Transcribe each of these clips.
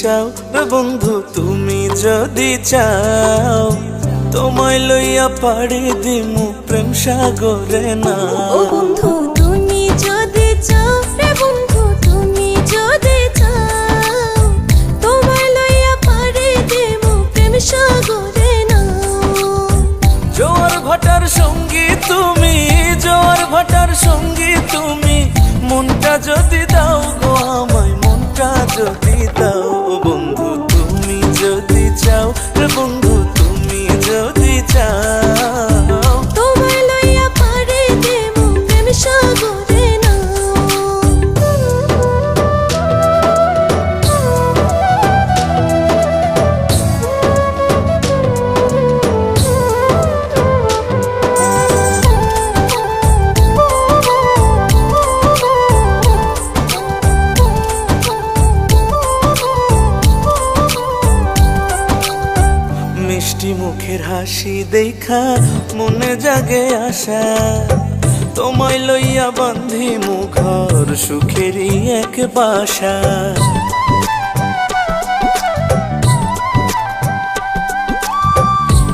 চাও রে বন্ধু, তুমি যদি চাও, তোমায় লইয়া পাড়ি দিমু প্রেম সাগরে না। ও বন্ধু তুমি যদি চাও রে বন্ধু, তুমি যদি চাও, তোমায় লইয়া পাড়ি দিমু প্রেম সাগরে না। জোয়ার ভাটার সঙ্গী তুমি, জোয়ার ভাটার সঙ্গী তুমি, মনটা যদি দাও গো আমায়, মনটা যদি দাও। ও বন্ধু তুমি যদি চাও রে বন্ধু, তুমি যদি চাও, তোমায় লইয়া পাড়ি দিমু প্রেম সাগরে না। মিষ্টি মুখের হাসি দেখা মনে জাগে আশা, তোমায় লইয়া বান্ধি মুখর সুখেরই এক বাসা।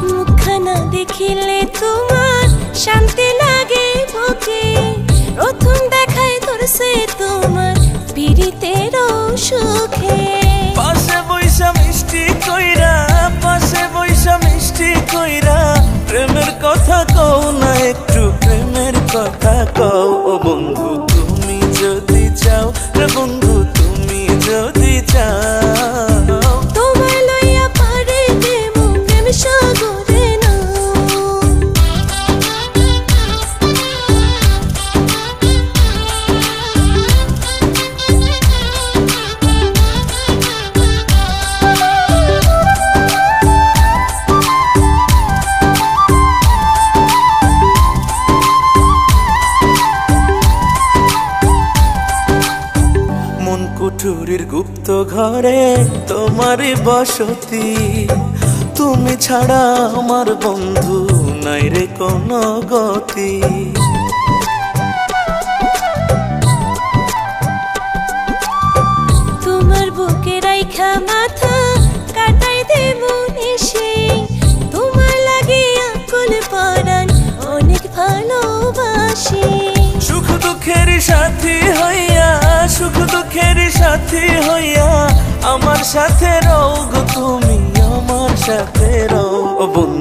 মুখখানা দেখিলে তোমার শান্তি লাগে বুকে, প্রথম দেখায় ধরছে তোমার পীড়িতের সুখে। পাশে বৈশা মিষ্টি কইরা, পাশে বৈশা মিষ্টি কইরা, প্রেমের কথা কও না একটু, প্রেমের কথা কও। ও বন্ধু তুমি যদি চাও রে বন্ধু, তুমি যদি চাও, তোমায় লইয়া পাড়ি দিমু প্রেম সাগরে না। মন কুঠুরির গুপ্ত ঘরে তোমারই বসতি, তুমি ছাড়া আমার বন্ধু নাই রে কোনো গতি। তোমার বুকে রাইখা মাথা কাটাই দেবো নিশি, তোমার লাগে আকুল পরাণ অনেক ভালোবাসি। সুখ দুঃখের সাথী হইয়া, সুখ দুঃখের সাথী হইয়া, আমার সাথে রও গো তুমি, আমার সাথে রও। ও বন্ধু